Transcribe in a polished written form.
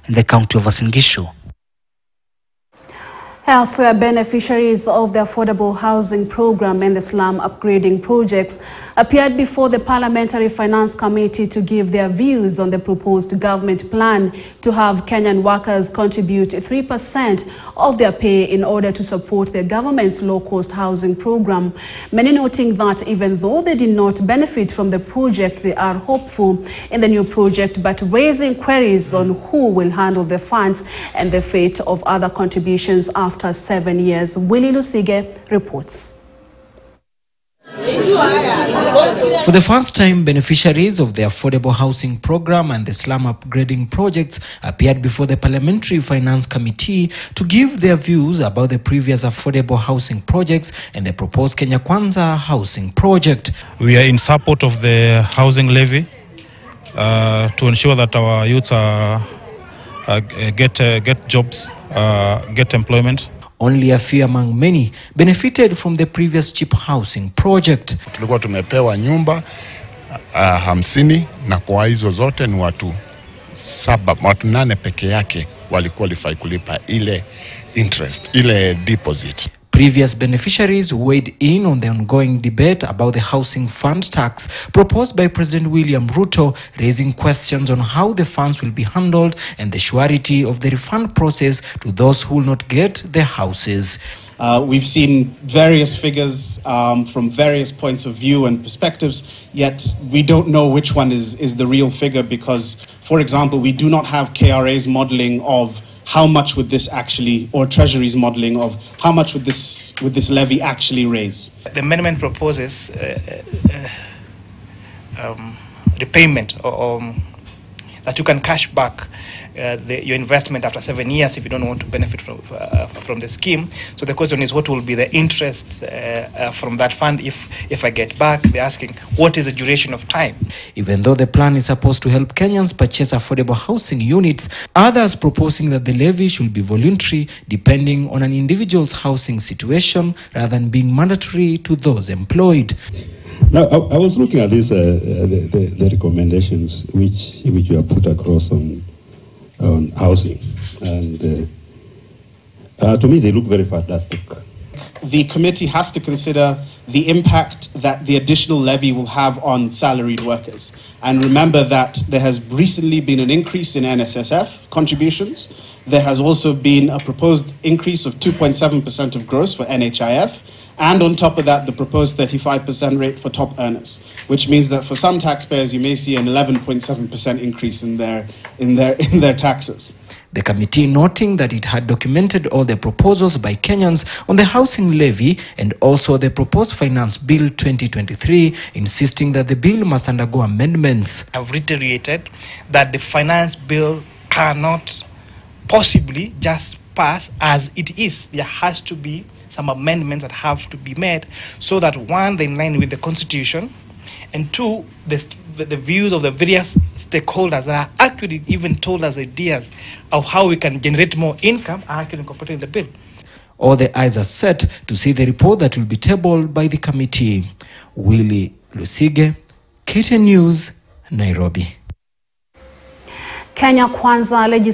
in the county of Uasin Gishu. Elsewhere, beneficiaries of the affordable housing program and the slum upgrading projects appeared before the Parliamentary Finance Committee to give their views on the proposed government plan to have Kenyan workers contribute 3% of their pay in order to support the government's low-cost housing program. Many noting that even though they did not benefit from the project, they are hopeful in the new project, but raising queries on who will handle the funds and the fate of other contributions after 7 years. Willie Lusige reports. For the first time, beneficiaries of the affordable housing program and the slum upgrading projects appeared before the Parliamentary Finance Committee to give their views about the previous affordable housing projects and the proposed Kenya Kwanza housing project. We are in support of the housing levy to ensure that our youths get jobs, get employment. Only a few among many benefited from the previous cheap housing project. Tulikuwa tumepewa nyumba 50 na kwa hizo zote ni watu 8 peke yake waliqualify kulipa ile interest, ile deposit. Previous beneficiaries weighed in on the ongoing debate about the housing fund tax proposed by President William Ruto, raising questions on how the funds will be handled and the surety of the refund process to those who will not get their houses. We've seen various figures from various points of view and perspectives, yet we don't know which one is the real figure because, for example, we do not have KRA's modeling of how much would this actually, or Treasury's modeling of how much would this levy actually raise. The amendment proposes repayment that you can cash back your investment after 7 years if you don't want to benefit from the scheme. So the question is, what will be the interest from that fund if I get back? They're asking, what is the duration of time? Even though the plan is supposed to help Kenyans purchase affordable housing units, others proposing that the levy should be voluntary depending on an individual's housing situation rather than being mandatory to those employed. Now, I was looking at this, the recommendations which you have put across on housing, and to me they look very fantastic. The committee has to consider the impact that the additional levy will have on salaried workers. And remember that there has recently been an increase in NSSF contributions. There has also been a proposed increase of 2.7% of gross for NHIF. And on top of that, the proposed 35% rate for top earners, which means that for some taxpayers, you may see an 11.7% increase in their taxes. The committee noting that it had documented all the proposals by Kenyans on the housing levy and also the proposed Finance Bill 2023, insisting that the bill must undergo amendments. I've reiterated that the finance bill cannot possibly just pass as it is. There has to be some amendments that have to be made so that, one, they're in line with the Constitution, and two, the views of the various stakeholders that are actually even told us ideas of how we can generate more income are actually incorporated in the bill. All the eyes are set to see the report that will be tabled by the committee. Willie Lusige, KTN News, Nairobi. Kenya Kwanza